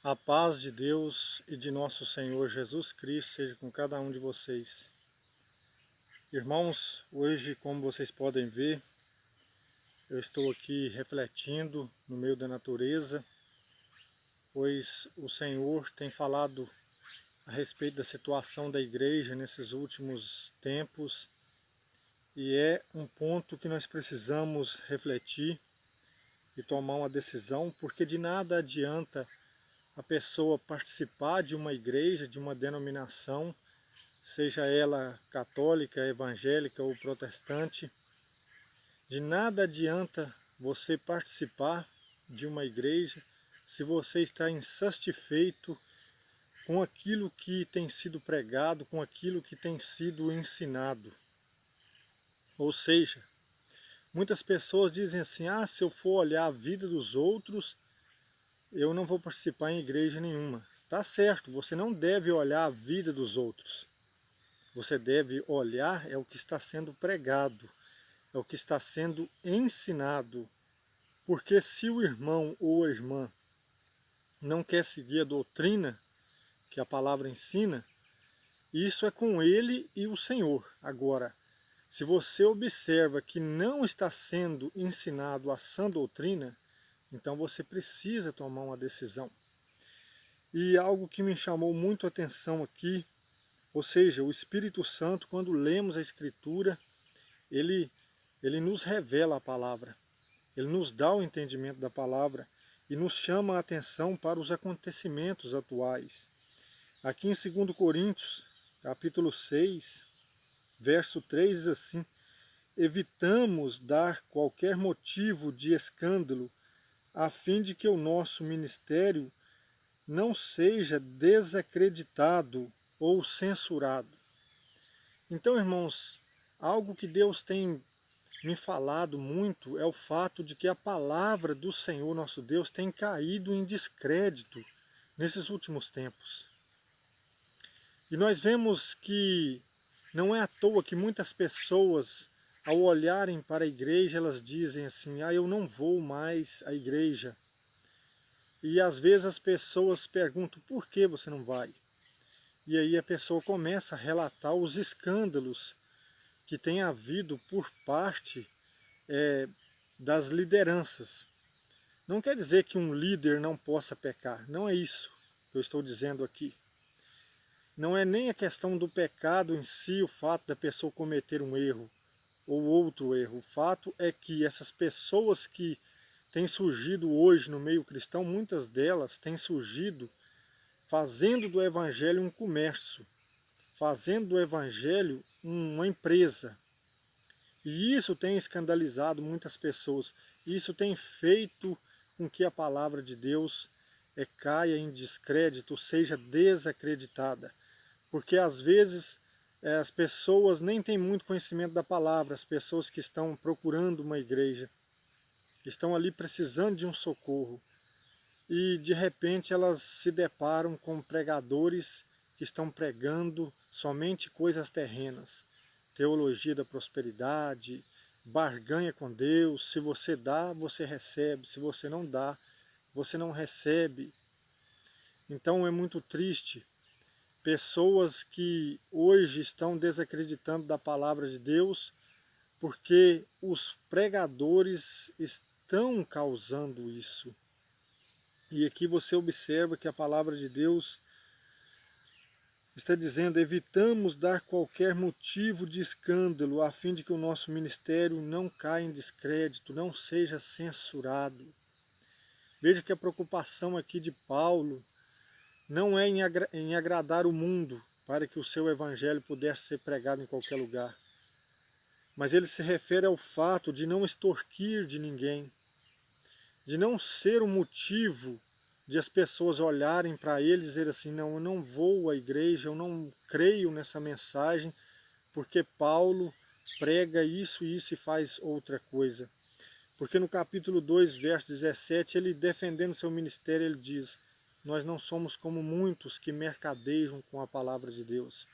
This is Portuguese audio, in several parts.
A paz de Deus e de nosso Senhor Jesus Cristo seja com cada um de vocês. Irmãos, hoje, como vocês podem ver, eu estou aqui refletindo no meio da natureza, pois o Senhor tem falado a respeito da situação da igreja nesses últimos tempos, e é um ponto que nós precisamos refletir e tomar uma decisão, porque de nada adianta a pessoa participar de uma igreja, de uma denominação, seja ela católica, evangélica ou protestante. De nada adianta você participar de uma igreja se você está insatisfeito com aquilo que tem sido pregado, com aquilo que tem sido ensinado. Ou seja, muitas pessoas dizem assim: se eu for olhar a vida dos outros, eu não vou participar em igreja nenhuma. Tá certo, você não deve olhar a vida dos outros. Você deve olhar o que está sendo pregado, é o que está sendo ensinado. Porque se o irmão ou a irmã não quer seguir a doutrina que a palavra ensina, isso é com ele e o Senhor. Agora, se você observa que não está sendo ensinado a sã doutrina, então você precisa tomar uma decisão. E algo que me chamou muito a atenção aqui, ou seja, o Espírito Santo, quando lemos a Escritura, ele nos revela a palavra, ele nos dá o entendimento da palavra e nos chama a atenção para os acontecimentos atuais. Aqui em 2 Coríntios, capítulo 6, verso 3, diz assim: evitamos dar qualquer motivo de escândalo, a fim de que o nosso ministério não seja desacreditado ou censurado. Então, irmãos, algo que Deus tem me falado muito é o fato de que a palavra do Senhor nosso Deus tem caído em descrédito nesses últimos tempos. E nós vemos que não é à toa que muitas pessoas, ao olharem para a igreja, elas dizem assim: eu não vou mais à igreja. E às vezes as pessoas perguntam: por que você não vai? E aí a pessoa começa a relatar os escândalos que tem havido por parte das lideranças. Não quer dizer que um líder não possa pecar, não é isso que eu estou dizendo aqui. Não é nem a questão do pecado em si, o fato da pessoa cometer um erro ou outro erro. O fato é que essas pessoas que têm surgido hoje no meio cristão, muitas delas têm surgido fazendo do evangelho um comércio, fazendo do evangelho uma empresa. E isso tem escandalizado muitas pessoas. Isso tem feito com que a palavra de Deus caia em descrédito, seja desacreditada. Porque às vezes as pessoas nem têm muito conhecimento da palavra, as pessoas que estão procurando uma igreja, estão ali precisando de um socorro. E de repente elas se deparam com pregadores que estão pregando somente coisas terrenas. Teologia da prosperidade, barganha com Deus: se você dá, você recebe; se você não dá, você não recebe. Então é muito triste pessoas que hoje estão desacreditando da palavra de Deus porque os pregadores estão causando isso. E aqui você observa que a palavra de Deus está dizendo: evitamos dar qualquer motivo de escândalo, a fim de que o nosso ministério não caia em descrédito, não seja censurado. Veja que a preocupação aqui de Paulo não é em agradar o mundo, para que o seu evangelho pudesse ser pregado em qualquer lugar. Mas ele se refere ao fato de não extorquir de ninguém, de não ser um motivo de as pessoas olharem para ele e dizer assim: não, eu não vou à igreja, eu não creio nessa mensagem, porque Paulo prega isso e isso e faz outra coisa. Porque no capítulo 2, verso 17, ele, defendendo seu ministério, ele diz: nós não somos como muitos que mercadejam com a palavra de Deus.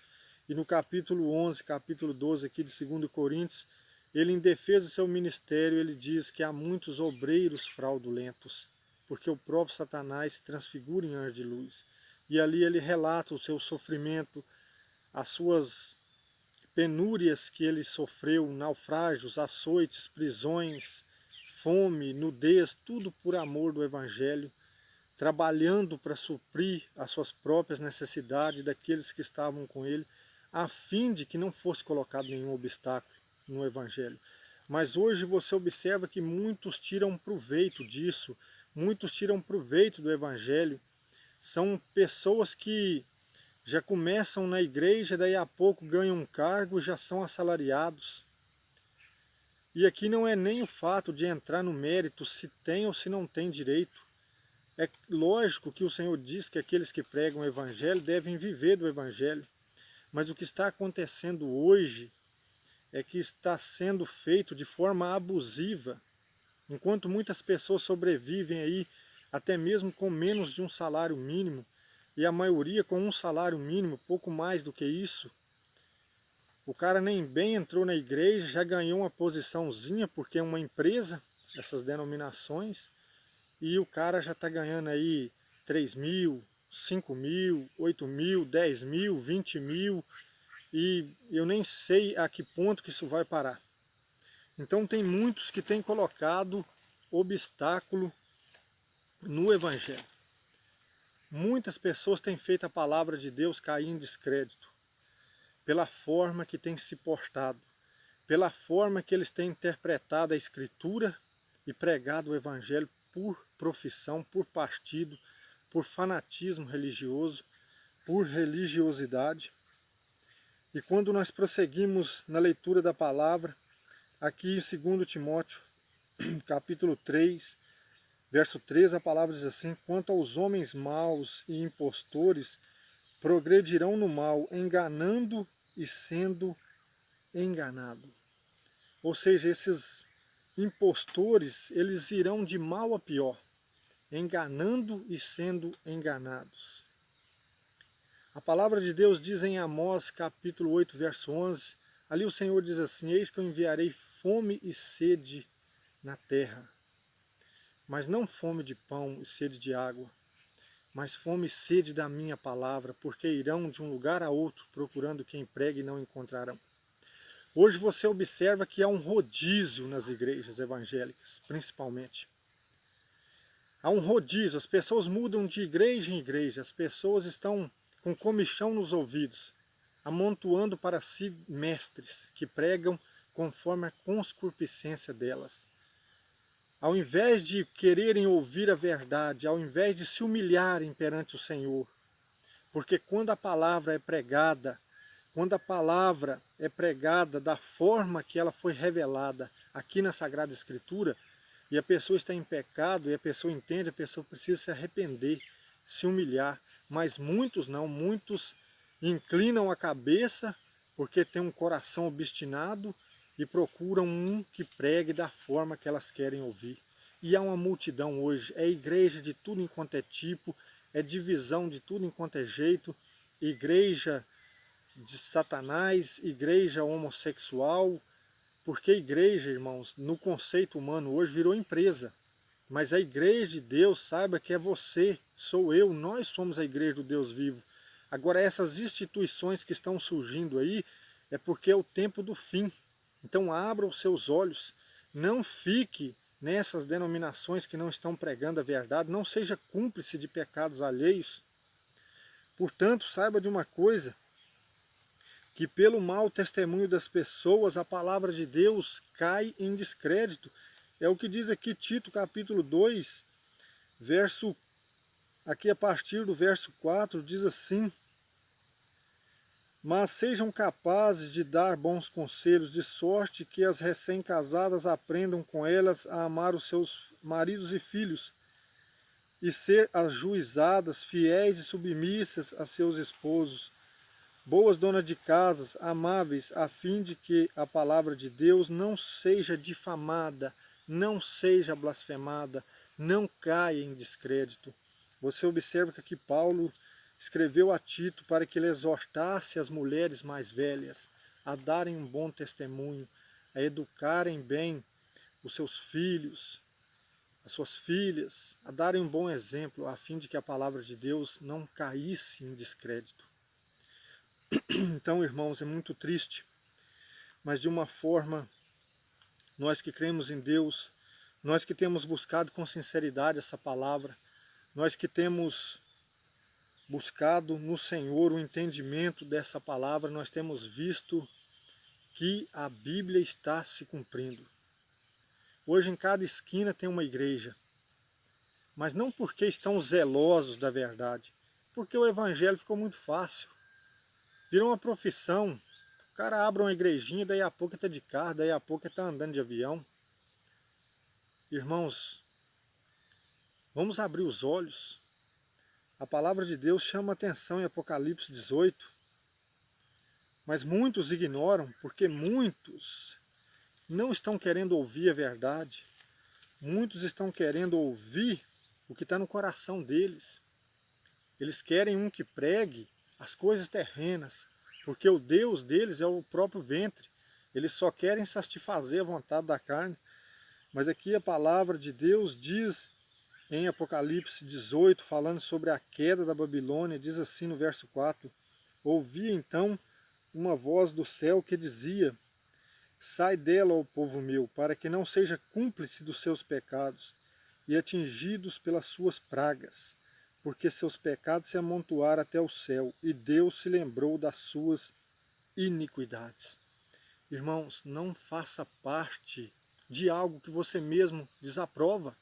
E no capítulo 11, capítulo 12 aqui de 2 Coríntios, ele, em defesa do seu ministério, ele diz que há muitos obreiros fraudulentos. porque o próprio Satanás se transfigura em anjo de luz. E ali ele relata o seu sofrimento, as suas penúrias que ele sofreu, naufrágios, açoites, prisões, fome, nudez, tudo por amor do Evangelho, trabalhando para suprir as suas próprias necessidades daqueles que estavam com ele, a fim de que não fosse colocado nenhum obstáculo no Evangelho. Mas hoje você observa que muitos tiram proveito disso, muitos tiram proveito do Evangelho. São pessoas que já começam na igreja, daí a pouco ganham um cargo e já são assalariados. E aqui não é nem o fato de entrar no mérito se tem ou se não tem direito. É lógico que o Senhor diz que aqueles que pregam o Evangelho devem viver do Evangelho. Mas o que está acontecendo hoje é que está sendo feito de forma abusiva. Enquanto muitas pessoas sobrevivem aí até mesmo com menos de um salário mínimo, e a maioria com um salário mínimo, pouco mais do que isso, o cara nem bem entrou na igreja, já ganhou uma posiçãozinha, porque é uma empresa, essas denominações, e o cara já está ganhando aí 3 mil, 5 mil, 8 mil, 10 mil, 20 mil, e eu nem sei a que ponto que isso vai parar. Então tem muitos que têm colocado obstáculo no Evangelho. Muitas pessoas têm feito a palavra de Deus cair em descrédito, pela forma que tem se portado, pela forma que eles têm interpretado a Escritura e pregado o Evangelho por profissão, por partido, por fanatismo religioso, por religiosidade. E quando nós prosseguimos na leitura da palavra, aqui em 2 Timóteo, capítulo 3, verso 13, a palavra diz assim: quanto aos homens maus e impostores, progredirão no mal, enganando e sendo enganado. Ou seja, esses impostores, eles irão de mal a pior, enganando e sendo enganados. A palavra de Deus diz em Amós, capítulo 8, verso 11, ali o Senhor diz assim: eis que eu enviarei fome e sede na terra, mas não fome de pão e sede de água, mas fome e sede da minha palavra, porque irão de um lugar a outro procurando quem pregue e não encontrarão. Hoje você observa que há um rodízio nas igrejas evangélicas, principalmente. Há um rodízio, as pessoas mudam de igreja em igreja, as pessoas estão com comichão nos ouvidos, amontoando para si mestres que pregam conforme a concupiscência delas. Ao invés de quererem ouvir a verdade, ao invés de se humilharem perante o Senhor, porque quando a palavra é pregada, da forma que ela foi revelada aqui na Sagrada Escritura, e a pessoa está em pecado, e a pessoa entende, a pessoa precisa se arrepender, se humilhar, mas muitos não, muitos inclinam a cabeça porque tem um coração obstinado e procuram um que pregue da forma que elas querem ouvir. E há uma multidão hoje, é igreja de tudo enquanto é tipo, é divisão de tudo enquanto é jeito, igreja de Satanás, igreja homossexual, porque igreja, irmãos, no conceito humano hoje virou empresa. Mas a igreja de Deus, saiba que é você, sou eu, nós somos a igreja do Deus vivo. Agora essas instituições que estão surgindo aí, é porque é o tempo do fim. Então abra os seus olhos, não fique nessas denominações que não estão pregando a verdade, não seja cúmplice de pecados alheios. Portanto, saiba de uma coisa, que pelo mau testemunho das pessoas, a palavra de Deus cai em descrédito. É o que diz aqui Tito capítulo 2, aqui a partir do verso 4, diz assim: mas sejam capazes de dar bons conselhos, de sorte que as recém-casadas aprendam com elas a amar os seus maridos e filhos, e ser ajuizadas, fiéis e submissas a seus esposos, boas donas de casas, amáveis, a fim de que a palavra de Deus não seja difamada, não seja blasfemada, não caia em descrédito. Você observa que aqui Paulo escreveu a Tito para que ele exortasse as mulheres mais velhas a darem um bom testemunho, a educarem bem os seus filhos, as suas filhas, a darem um bom exemplo, a fim de que a palavra de Deus não caísse em descrédito. Então, irmãos, é muito triste, mas de uma forma, nós que cremos em Deus, nós que temos buscado com sinceridade essa palavra, nós que temos buscado no Senhor o entendimento dessa palavra, nós temos visto que a Bíblia está se cumprindo. Hoje em cada esquina tem uma igreja, mas não porque estão zelosos da verdade, porque o evangelho ficou muito fácil. Virou uma profissão, o cara abre uma igrejinha, daí a pouco está de carro, daí a pouco está andando de avião. Irmãos, vamos abrir os olhos. A palavra de Deus chama atenção em Apocalipse 18, mas muitos ignoram, porque muitos não estão querendo ouvir a verdade. Muitos estão querendo ouvir o que está no coração deles. Eles querem um que pregue as coisas terrenas, porque o Deus deles é o próprio ventre. Eles só querem satisfazer a vontade da carne. Mas aqui a palavra de Deus diz em Apocalipse 18, falando sobre a queda da Babilônia, diz assim no verso 4, ouvi então uma voz do céu que dizia, sai dela, ó povo meu, para que não seja cúmplice dos seus pecados e atingidos pelas suas pragas, porque seus pecados se amontoaram até o céu, e Deus se lembrou das suas iniquidades. Irmãos, não faça parte de algo que você mesmo desaprova.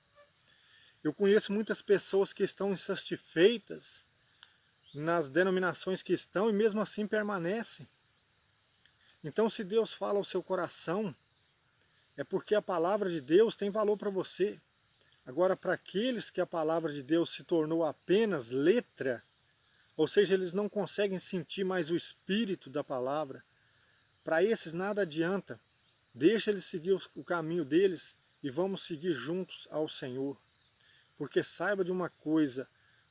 Eu conheço muitas pessoas que estão insatisfeitas nas denominações que estão e mesmo assim permanecem. Então, se Deus fala ao seu coração, é porque a palavra de Deus tem valor para você. Agora, para aqueles que a palavra de Deus se tornou apenas letra, ou seja, eles não conseguem sentir mais o espírito da palavra, para esses nada adianta. Deixa eles seguir o caminho deles e vamos seguir juntos ao Senhor. Porque saiba de uma coisa,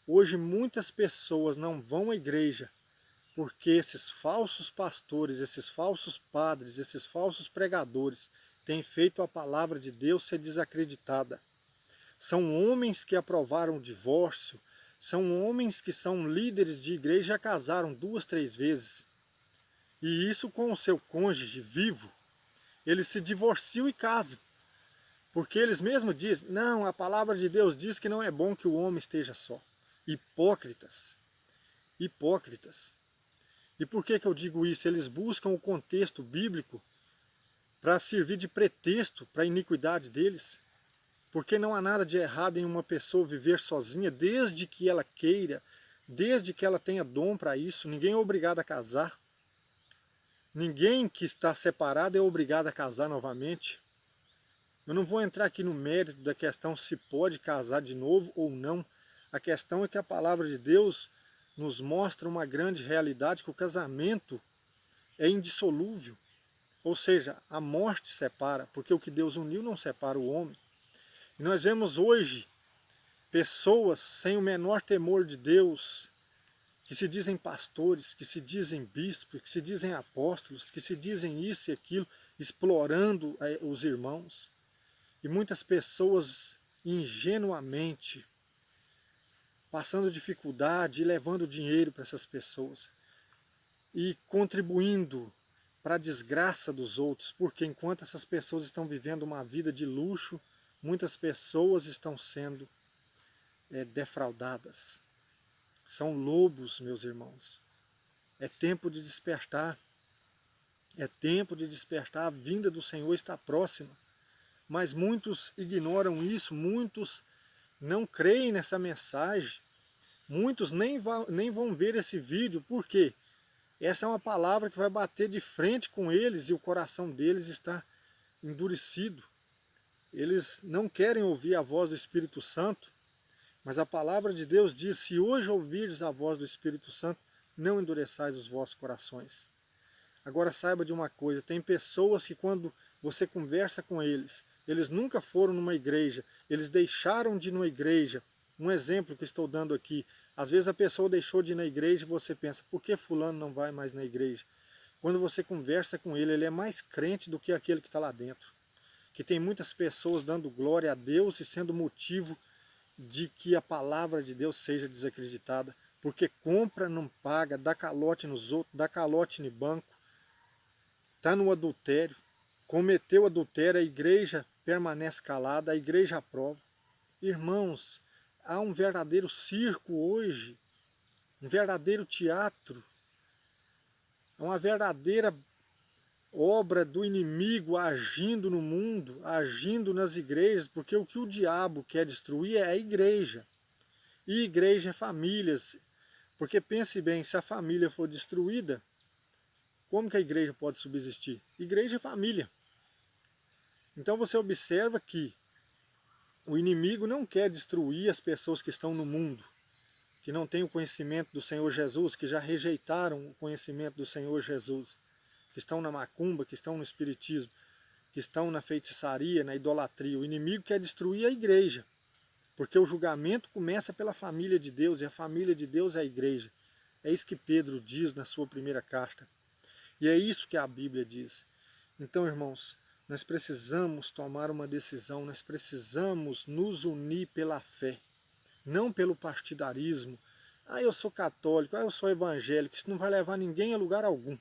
hoje muitas pessoas não vão à igreja porque esses falsos pastores, esses falsos padres, esses falsos pregadores têm feito a palavra de Deus ser desacreditada. São homens que aprovaram o divórcio, são homens que são líderes de igreja e já casaram 2, 3 vezes. E isso com o seu cônjuge vivo, eles se divorciam e casam. Porque eles mesmos dizem, não, a palavra de Deus diz que não é bom que o homem esteja só. Hipócritas. Hipócritas. E por que eu digo isso? Eles buscam o contexto bíblico para servir de pretexto para a iniquidade deles. Porque não há nada de errado em uma pessoa viver sozinha, desde que ela queira, desde que ela tenha dom para isso. Ninguém é obrigado a casar. Ninguém que está separado é obrigado a casar novamente. Eu não vou entrar aqui no mérito da questão se pode casar de novo ou não. A questão é que a palavra de Deus nos mostra uma grande realidade, que o casamento é indissolúvel. Ou seja, a morte separa, porque o que Deus uniu não separa o homem. E nós vemos hoje pessoas sem o menor temor de Deus, que se dizem pastores, que se dizem bispos, que se dizem apóstolos, que se dizem isso e aquilo, explorando os irmãos. E muitas pessoas ingenuamente passando dificuldade e levando dinheiro para essas pessoas e contribuindo para a desgraça dos outros, porque enquanto essas pessoas estão vivendo uma vida de luxo, muitas pessoas estão sendo defraudadas. São lobos, meus irmãos. É tempo de despertar. É tempo de despertar. A vinda do Senhor está próxima. Mas muitos ignoram isso, muitos não creem nessa mensagem, muitos nem vão ver esse vídeo, porque essa é uma palavra que vai bater de frente com eles e o coração deles está endurecido. Eles não querem ouvir a voz do Espírito Santo, mas a palavra de Deus diz, se hoje ouvirdes a voz do Espírito Santo, não endureçais os vossos corações. Agora saiba de uma coisa, tem pessoas que quando você conversa com eles, eles nunca foram numa igreja, eles deixaram de ir numa igreja. Um exemplo que estou dando aqui, às vezes a pessoa deixou de ir na igreja e você pensa, por que fulano não vai mais na igreja? Quando você conversa com ele, ele é mais crente do que aquele que está lá dentro. que tem muitas pessoas dando glória a Deus e sendo motivo de que a palavra de Deus seja desacreditada, porque compra, não paga, dá calote nos outros, dá calote no banco, está no adultério, cometeu adultério, a igreja permanece calada, a igreja aprova. Irmãos, há um verdadeiro circo hoje, um verdadeiro teatro, uma verdadeira obra do inimigo agindo no mundo, agindo nas igrejas, porque o que o diabo quer destruir é a igreja. E igreja é famílias, porque pense bem, se a família for destruída, como que a igreja pode subsistir? Igreja é família. Então você observa que o inimigo não quer destruir as pessoas que estão no mundo, que não têm o conhecimento do Senhor Jesus, que já rejeitaram o conhecimento do Senhor Jesus, que estão na macumba, que estão no espiritismo, que estão na feitiçaria, na idolatria. O inimigo quer destruir a igreja, porque o julgamento começa pela família de Deus, e a família de Deus é a igreja. É isso que Pedro diz na sua primeira carta. E é isso que a Bíblia diz. Então, irmãos, nós precisamos tomar uma decisão, nós precisamos nos unir pela fé, não pelo partidarismo. Eu sou católico, eu sou evangélico, isso não vai levar ninguém a lugar algum.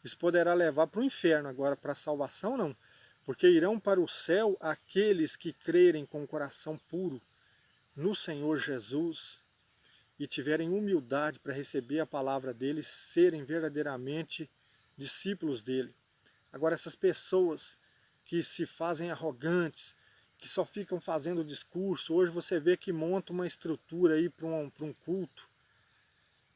Isso poderá levar para o inferno, agora para a salvação não, porque irão para o céu aqueles que crerem com o coração puro no Senhor Jesus e tiverem humildade para receber a palavra dele, serem verdadeiramente discípulos dele. Agora essas pessoas que se fazem arrogantes, que só ficam fazendo discurso, hoje você vê que monta uma estrutura aí para um culto,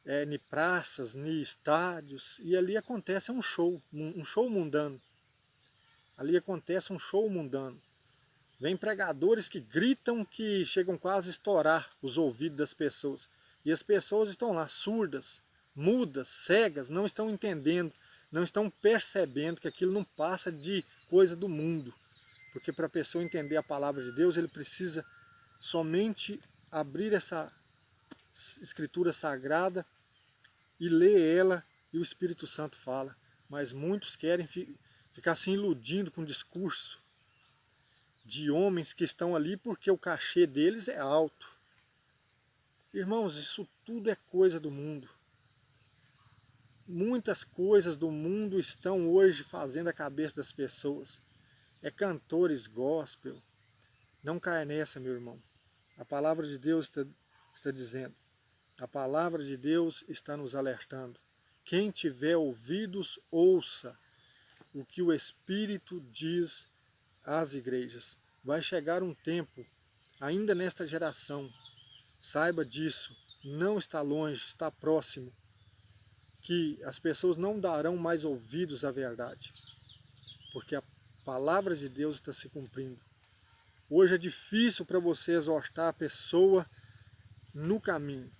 em praças, em estádios, e ali acontece um show mundano. Ali acontece um show mundano. Vem pregadores que gritam que chegam quase a estourar os ouvidos das pessoas. E as pessoas estão lá surdas, mudas, cegas, não estão entendendo, não estão percebendo que aquilo não passa de coisa do mundo. Porque para a pessoa entender a palavra de Deus, ele precisa somente abrir essa escritura sagrada e ler ela, e o Espírito Santo fala. Mas muitos querem ficar se iludindo com o discurso de homens que estão ali porque o cachê deles é alto. Irmãos, isso tudo é coisa do mundo. Muitas coisas do mundo estão hoje fazendo a cabeça das pessoas. É cantores gospel. Não caia nessa, meu irmão. A palavra de Deus está dizendo. A palavra de Deus está nos alertando. Quem tiver ouvidos, ouça o que o Espírito diz às igrejas. Vai chegar um tempo, ainda nesta geração, saiba disso, não está longe, está próximo, que as pessoas não darão mais ouvidos à verdade, porque a palavra de Deus está se cumprindo. Hoje é difícil para você exortar a pessoa no caminho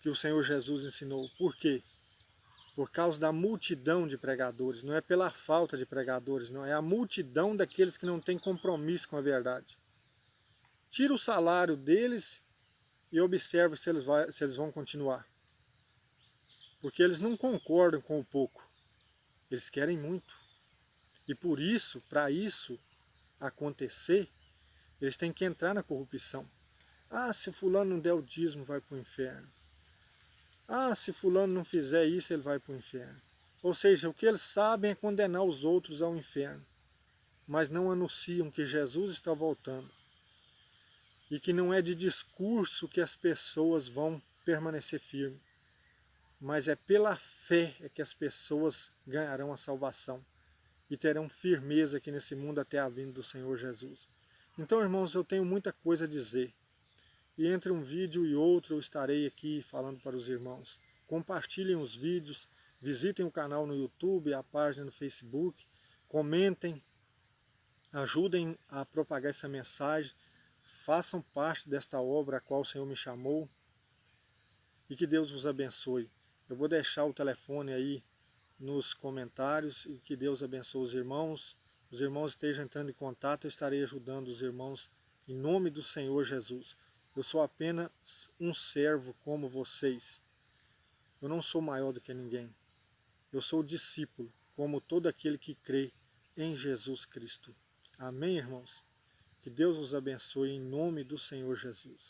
que o Senhor Jesus ensinou. Por quê? Por causa da multidão de pregadores. Não é pela falta de pregadores, não. É a multidão daqueles que não têm compromisso com a verdade. Tira o salário deles e observe se eles vão continuar. Porque eles não concordam com o pouco. Eles querem muito. E por isso, para isso acontecer, eles têm que entrar na corrupção. Se fulano não der o dízimo, vai para o inferno. Se fulano não fizer isso, ele vai para o inferno. Ou seja, o que eles sabem é condenar os outros ao inferno, mas não anunciam que Jesus está voltando. E que não é de discurso que as pessoas vão permanecer firmes, mas é pela fé que as pessoas ganharão a salvação e terão firmeza aqui nesse mundo até a vinda do Senhor Jesus. Então, irmãos, eu tenho muita coisa a dizer. E entre um vídeo e outro eu estarei aqui falando para os irmãos. Compartilhem os vídeos, visitem o canal no YouTube, a página no Facebook, comentem, ajudem a propagar essa mensagem, façam parte desta obra a qual o Senhor me chamou e que Deus vos abençoe. Eu vou deixar o telefone aí nos comentários e que Deus abençoe os irmãos estejam entrando em contato, eu estarei ajudando os irmãos em nome do Senhor Jesus. Eu sou apenas um servo como vocês. Eu não sou maior do que ninguém. Eu sou discípulo, como todo aquele que crê em Jesus Cristo. Amém, irmãos? Que Deus os abençoe em nome do Senhor Jesus.